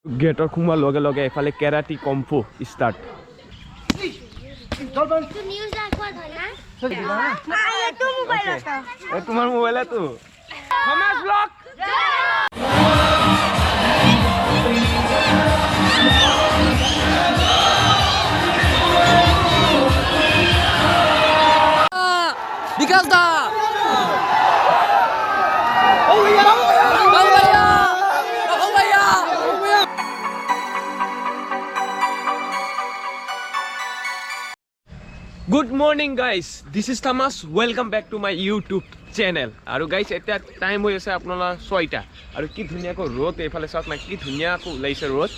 गेटर खुमा लगे लगे एफाले केराटी कम्फु स्टार्ट तुम्हार मोबाइल है तू थॉमस ब्लॉग विकास दा Good morning guys, this is Thomas. Welcome back to my YouTube channel. আৰু guys এটা টাইম হৈ আছে আপোনালা 6টা আৰু কি ধুনিয়াকৈ ৰ'দ এফালে চাওক না কি ধুনিয়াকৈ ওলাইছে ৰ'দ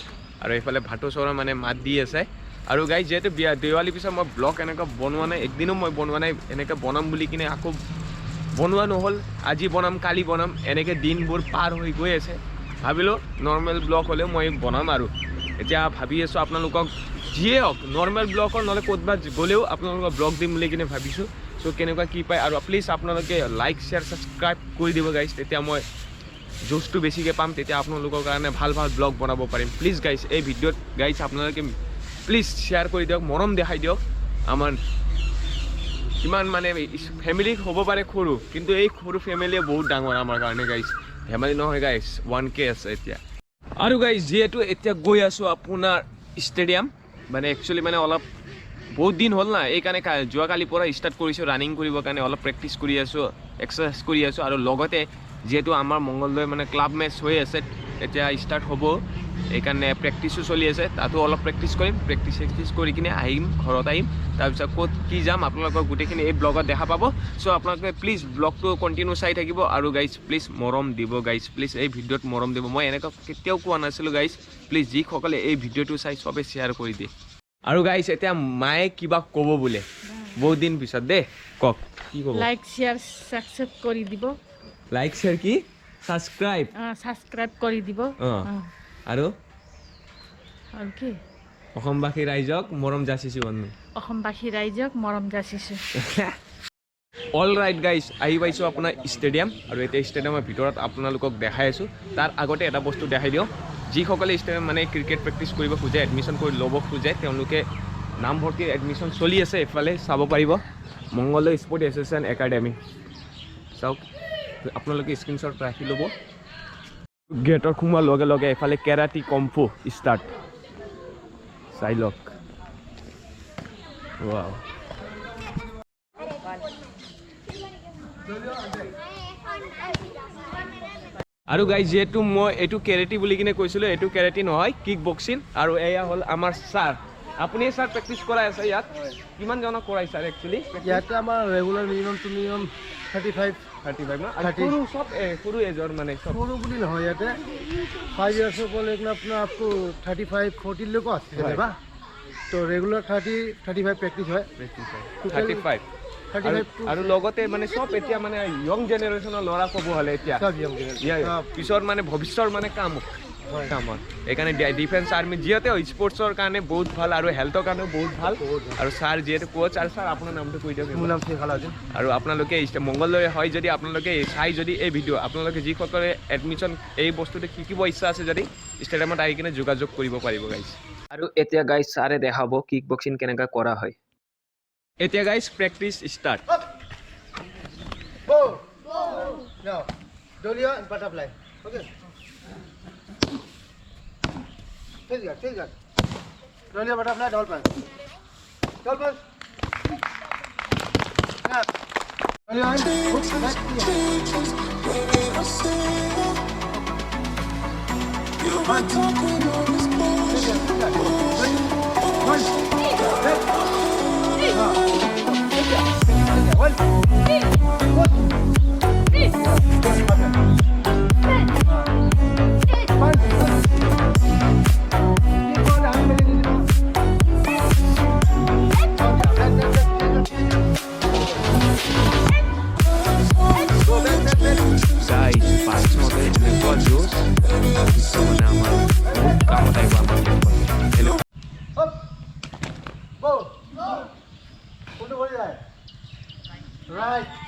আৰু এফালে ভাটো চৰা মানে মাত দি আছে আৰু গাইজ যেতে দেৱালী পিছত মই ব্লগ এনেকা বনোৱা নাই একদিনো মই বনোৱা নাই এনেকা বনাম বুলি কিনে আকৌ বনোৱা নহল আজি বনাম কালি বনাম এনেকে দিনবোৰ পাৰ হৈ গৈ আছে ভাবিলো নৰ্মেল ব্লগ হলে মই বনাম আৰু এতিয়া ভাবি আছো আপোনালোকক যিয়ে হওক নৰ্মেল ব্লগৰ নহলে ক'তবা গলেও আপোনালোকক ব্লগ দিম বুলি কিনে ভাবিছো সো কেনেকুৱা কি পায় আৰু প্লিজ আপোনালোকে লাইক শেয়াৰ সাবস্ক্ৰাইব কৰি দিব গাইজ তেতিয়া মই জোজটো বেছিকৈ পাম তেতিয়া আপোনালোকৰ কাৰণে ভাল ভাল ব্লগ বনাব পাৰিম প্লিজ গাইজ এই ভিডিঅ'ত গাইজ আপোনালোকে প্লিজ শেয়াৰ কৰি দিয়ক মৰম দেখাই দিয়ক আমাৰ কিমান মানে ফ্যামিলি হ'ব পাৰে সৰু কিন্তু এই সৰু ফ্যামিলিয়ে বহুত ডাঙৰ আমাৰ কাৰণে গাইজ ফ্যামিলি নহয় গাইজ 1K আছে এতিয়া আৰু গাইজ যেহেতু এতিয়া গৈ আছো আপোনাৰ ষ্টেডিয়াম মানে একচুয়ালি মানে অলপ বহুত দিন হ'ল না এই কাৰণে যোৱাকালিৰ পৰা ষ্টাৰ্ট কৰিছো ৰানিং কৰিবৰ কাৰণে অলপ প্ৰেক্টিছ কৰি আছো এক্সাৰসাইজ কৰি আছো আৰু লগতে যেহেতু আমাৰ মংগলদৈ মানে ক্লাব মেচ হৈ আছে এতিয়া ষ্টাৰ্ট হ'ব এই কাৰণে প্ৰেক্টিছো চলি আছে তাতো অলপ প্ৰেক্টিছ কৰিম প্ৰেক্টিছ কৰি কিনে আহিম ঘৰত আহিম তাৰপিছত ক'ত কি যাম আপোনালোকৰ গোটেইখিনি এই ব্লগত দেখা পাব সো আপোনালোকে প্লিজ ব্লগটো কন্টিনিউ চাই থাকিব আৰু গাইজ প্লিজ মৰম দিব গাইজ প্লিজ এই ভিডিঅ'ত মৰম দিব মই এনেকুৱা কেতিয়াও কোৱা নাছিলোঁ গাইজ প্লিজ যিসকলে এই ভিডিঅ'টো চাই চবে শ্বেয়াৰ কৰি দিয়ে আৰু গাইজ এতিয়া মায়ে কিবা ক'ব বোলে বহুত দিন পিছত দে কক কি ক'ব লাইক শেয়ার সাবস্ক্রাইব কৰি দিব লাইক শেয়াৰ কি সাবস্ক্ৰাইব কৰি দিব আৰু কি অসমবাসী ৰাইজক মৰম যাচিছো বন্ধু অসমবাসী ৰাইজক মৰম যাচিছো অল ৰাইট গাইজ আহি পাইছোঁ আপোনাৰ ষ্টেডিয়াম আৰু এতিয়া ষ্টেডিয়ামৰ ভিতৰত আপোনালোকক দেখাই আছোঁ তাৰ আগতে এটা বস্তু দেখাই দিওঁ যিসকলে ষ্টেডিয়াম মানে ক্ৰিকেট প্ৰেক্টিছ কৰিব খোজে এডমিশ্যন কৰি ল'ব খোজে তেওঁলোকে নামভৰ্তিৰ এডমিশ্যন চলি আছে এফালে চাব পাৰিব মংগলদৈ স্পৰ্ট এছ'চিয়েশ্যন একাডেমি চাওক আপোনালোকে স্ক্ৰীনশ্বট ৰাখি ল'ব গেটৰ সোমোৱাৰ লগে লগে এফালে কেৰাটি কম্ফু ষ্টাৰ্ট চাই লওক ৱাও আৰু গাইজ যেহেতু মই এইটো কেৰেটি বুলি কিনে কৈছিলোঁ এইটো কেৰেটি নহয় কিক বক্সিং আৰু এয়া হ'ল আমাৰ ছাৰ আপুনি ছাৰ প্ৰেক্টিছ কৰাই আছে ইয়াত কিমান জনক কৰাই ছাৰ একচুৱেলি ইয়াতে আমাৰ ৰেগুলাৰ মিনিমাম টু মিনিমাম 35 ন সৰু চব সৰু এজৰ মানে সৰু বুলি নহয় ইয়াতে 5 ইয়াৰ্ছৰ পৰা লৈকে আপোনাৰ আপ টু 35 40 লৈকে আছে কেতিয়াবা তো ৰেগুলাৰ 35 প্ৰেক্টিছ হয় 35 আৰু লগতে মানে চব এতিয়া মানে ইয়ং জেনেৰেশ্যনৰ ল'ৰা ক'ব হ'লে এতিয়া পিছৰ মানে ভৱিষ্যৰ মানে কামত এইকাৰণে ডিফেন্স আৰ্মি যিহেতু স্পৰ্টছৰ কাৰণে বহুত ভাল আৰু হেল্থৰ কাৰণেও বহুত ভাল আৰু ছাৰ যিহেতু কোচ আৰু ছাৰ আপোনাৰ নামটো কৈ দিয়ক মোৰ নাম শেখ আলাউদ্দিন আৰু আপোনালোকে মংগলদৈ হয় যদি আপোনালোকে চাই যদি এই ভিডিঅ' আপোনালোকে যিসকলে এডমিশ্যন এই বস্তুটো শিকিব ইচ্ছা আছে যদি ষ্টেডিয়ামত আহি কিনে যোগাযোগ কৰিব পাৰিব গাইজ আৰু এতিয়া গাইজ ছাৰে দেখাব কিক বক্সিং কেনেকৈ কৰা হয় এতিয়া guys practice start Now, Dolia and butterfly. Okay. Take that. Dolia, butterfly, dolphin. Dolphin. Snap. Dolia and hook back Right.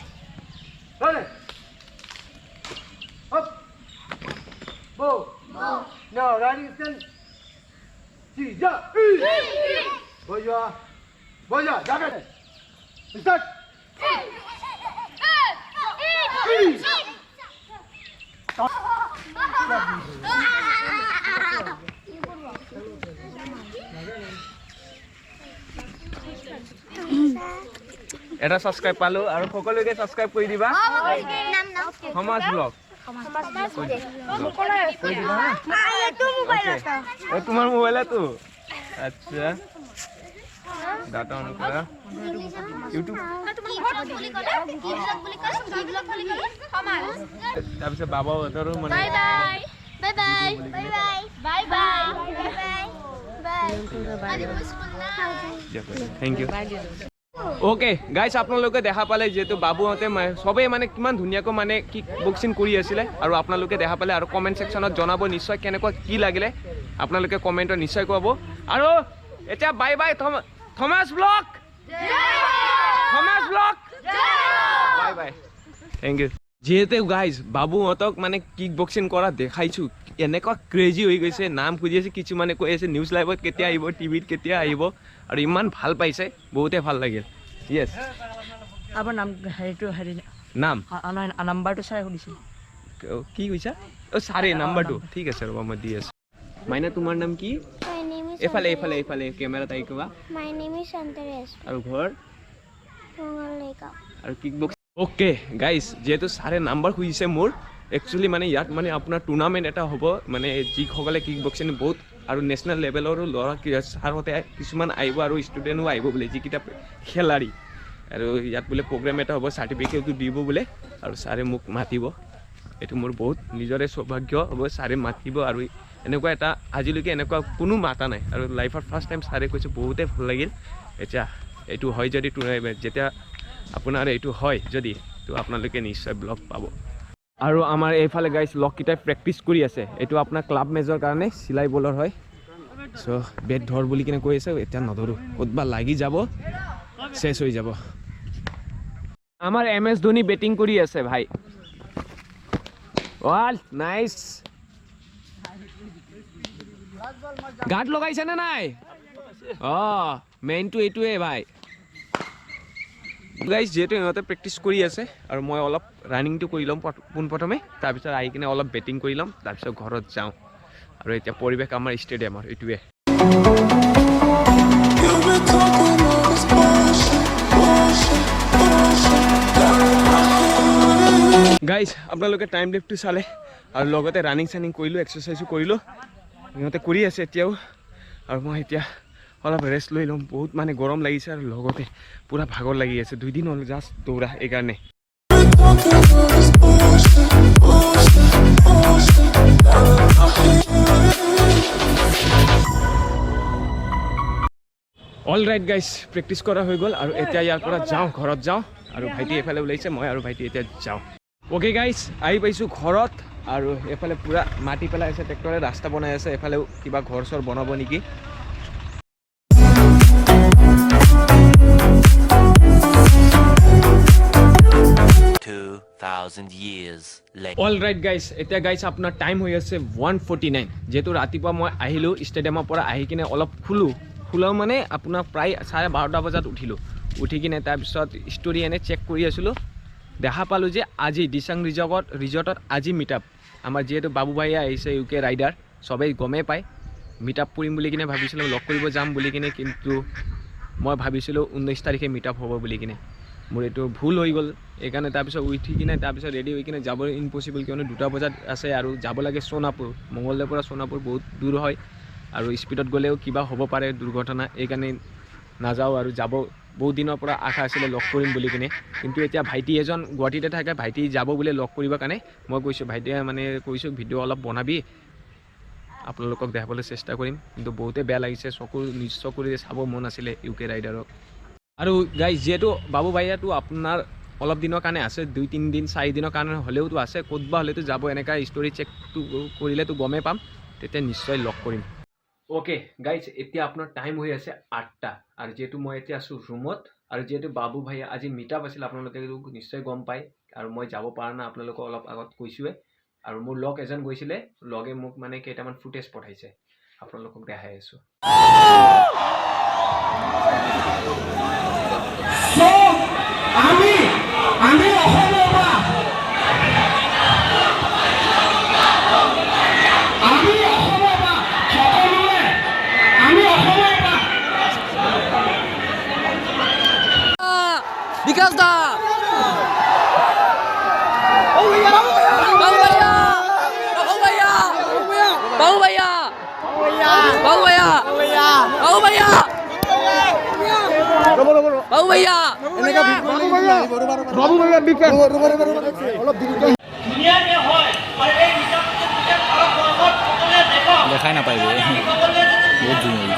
जा बोल जा जाके स्टार्ट এটা সাবস্ক্রাইব পালো আৰু সকলোকে সাবস্ক্ৰাইব কৰি দিবা সমাজ ব্লগ তোমাৰ মোবাইল তো আচ্ছা ডাটা অন কৰা ইউটিউব তাৰপিছত বাবাহঁতৰো মানে থেংক ইউ ওকে গাইজ আপোনালোকে দেখা পালে যেহেতু বাবুহঁতে সবেই মানে কিমান ধুনীয়াকৈ মানে কিক বক্সিং কৰি আছিলে আৰু আপোনালোকে দেখা পালে আৰু কমেণ্ট ছেকশ্যনত জনাব নিশ্চয় কেনেকুৱা কি লাগিলে আপোনালোকে কমেণ্টত নিশ্চয় ক'ব আৰু এতিয়া bye bye Thomas blog bye bye thank you যিহেতু গাইজ বাবুহঁতক মানে কিক বক্সিং কৰা দেখাইছোঁ এনেকুৱা ক্ৰেজি হৈ গৈছে নাম খুজি আছে কিছুমানে কৈ আছে নিউজ লাইভত কেতিয়া আহিব টিভিত কেতিয়া আহিব আৰু ইমান ভাল পাইছে বহুতে ভাল লাগিল য়েছ আপোনাৰ নাম হেৰি নাম নাম্বাৰটো চাই সুধিছিল কি কৈছা অ' চাৰে নাম্বাৰটো ঠিক আছে ৰ'বা মই দি আছোঁ মাইনা তোমাৰ নাম কি My name is এইফালে Santosh. এইফালে এইফালে কেমেৰাত আহি ক'বা My name is Santosh. আৰু ঘৰ Mongalika. আৰু কিক বক্স অ'কে গাইজ যিহেতু ছাৰে নাম্বাৰ খুজিছে মোৰ একচুৱেলি মানে ইয়াত মানে আপোনাৰ টুৰ্ণামেণ্ট এটা হ'ব মানে যিসকলে কিক বক্সিং বহুত আৰু নেশ্যনেল লেভেলৰো ল'ৰা ছাৰহঁতে কিছুমান আহিব আৰু ষ্টুডেণ্টো আহিব বোলে যিকেইটা খেলাৰী আৰু ইয়াত বোলে প্ৰগ্ৰেম এটা হ'ব চাৰ্টিফিকেটটো দিব বোলে আৰু ছাৰে মোক মাতিব এইটো মোৰ বহুত নিজৰে সৌভাগ্য হ'ব ছাৰে মাতিব আৰু এনেকুৱা এটা আজিলৈকে এনেকুৱা কোনো মাতা নাই আৰু লাইফত ফাৰ্ষ্ট টাইম ছাৰে কৈছে বহুতে ভাল লাগিল এতিয়া এইটো হয় যদি টুৰ্ণামেণ্ট যেতিয়া আপোনাৰ এইটো হয় যদি তো আপোনালোকে নিশ্চয় ব্লগ পাব আৰু আমাৰ এইফালে গাইজ লগকেইটাই প্ৰেক্টিচ কৰি আছে এইটো আপোনাৰ ক্লাব মেজৰ কাৰণে চিলাই বলৰ হয় চ' বেট ধৰ বুলি কিনে কৈ আছে এতিয়া নধৰোঁ ক'তবা লাগি যাব চেছ হৈ যাব আমাৰ MS ধোনী বেটিং কৰি আছে ভাই ৱাল নাইচ গাঁত লগাইছে নে নাই অঁ মেইনটো এইটোৱে ভাই গাইজ যিহেতু ইহঁতে প্ৰেক্টিচ কৰি আছে আৰু মই অলপ ৰানিংটো কৰি ল'ম পোনপ্ৰথমে তাৰপিছত আহি কিনে অলপ বেটিং কৰি ল'ম তাৰপিছত ঘৰত যাওঁ আৰু এতিয়া পৰিৱেশ আমাৰ ষ্টেডিয়ামৰ এইটোৱে গাইজ আপোনালোকে টাইম লেপটো চালে আৰু লগতে ৰানিং চানিং কৰিলোঁ এক্সাৰচাইজো কৰিলোঁ ইহঁতে কৰি আছে এতিয়াও আৰু মই এতিয়া অলপ ৰেষ্ট লৈ ল'ম বহুত মানে গৰম লাগিছে আৰু লগতে পূৰা ভাগৰ লাগি আছে 2 দিন হ'ল জাষ্ট দৌৰা এইকাৰণে অল ৰাইট গাইজ প্ৰেক্টিচ কৰা হৈ গ'ল আৰু এতিয়া ইয়াৰ পৰা যাওঁ ঘৰত যাওঁ আৰু ভাইটি এইফালে ওলাইছে মই আৰু ভাইটি এতিয়া যাওঁ অ'কে গাইজ আহি পাইছোঁ ঘৰত আৰু এইফালে পূৰা মাটি পেলাই আছে ট্ৰেক্টৰে ৰাস্তা বনাই আছে এইফালেও কিবা ঘৰ চৰ বনাব নেকি অল ৰাইট গাইজ এতিয়া গাইজ আপোনাৰ টাইম হৈ আছে 1:49 যিহেতু ৰাতিপুৱা মই আহিলোঁ ষ্টেডিয়ামৰ পৰা আহি কিনে অলপ খোলাও মানে আপোনাৰ প্ৰায় 12:30 বজাত উঠিলোঁ উঠি কিনে তাৰপিছত ষ্টৰি এনে চেক কৰি আছিলোঁ দেখা পালোঁ যে আজি দিচাং ৰিজৰ্টত আজি মিটআপ আমাৰ যিহেতু বাবু ভাইয়া আহিছে UK ৰাইডাৰ সবেই গমেই পায় মিটআপ কৰিম বুলি কিনে ভাবিছিলোঁ লগ কৰিব যাম বুলি কিনে কিন্তু মই ভাবিছিলোঁ 19 তাৰিখে মিটআপ হ'ব বুলি কিনে মোৰ এইটো ভুল হৈ গ'ল এইকাৰণে তাৰপিছত উঠি কিনে তাৰপিছত ৰেডি হৈ কিনে যাব ইম্পচিবল কিয়নো 2টা বজাত আছে আৰু যাব লাগে সোণাপুৰ মংগলদৈৰ পৰা সোণাপুৰ বহুত দূৰ হয় আৰু স্পীডত গ'লেও কিবা হ'ব পাৰে দুৰ্ঘটনা এইকাৰণে নাযাওঁ আৰু যাব বহুত দিনৰ পৰা আশা আছিলে লগ কৰিম বুলি কিনে কিন্তু এতিয়া ভাইটি এজন গুৱাহাটীতে থাকে ভাইটি যাব বোলে লগ কৰিবৰ কাৰণে মই কৈছোঁ ভাইটিয়ে মানে কৈছোঁ ভিডিঅ' অলপ বনাবি আপোনালোকক দেখাবলৈ চেষ্টা কৰিম কিন্তু বহুতে বেয়া লাগিছে নিজ চকুৰে চাব মন আছিলে UK ৰাইডাৰক আৰু গাইজ যিহেতু বাবু ভাইয়াটো আপোনাৰ অলপ দিনৰ কাৰণে আছে 2-3 দিন 4 দিনৰ কাৰণে হ'লেওতো আছে ক'তবা হ'লেতো যাব এনেকুৱা ষ্টৰি চেকটো কৰিলেতো গমেই পাম তেতিয়া নিশ্চয় লগ কৰিম অ'কে গাইজ এতিয়া আপোনাৰ টাইম হৈ আছে 8টা আৰু যিহেতু মই এতিয়া আছোঁ ৰুমত আৰু যিহেতু বাবু ভাইয়া আজি মিটআপ আছিল আপোনালোকে নিশ্চয় গম পায় আৰু মই যাব পৰা নাই আপোনালোকক অলপ আগত কৈছোঁৱে আৰু মোৰ লগ এজন গৈছিলে লগে মোক মানে কেইটামান ফুটেজ পঠাইছে আপোনালোকক দেখাই আছোঁ। বিকাশ দা বাবু ভাইয়া বাবু ভাইয়া বাবু ভাইয়া বাবু ভাইয়া বাবু ভাইয়া বাবু ভাইয়া বাবু ভাইয়া বিকাশ দেখাই নাপায় বহুত ধুনীয়া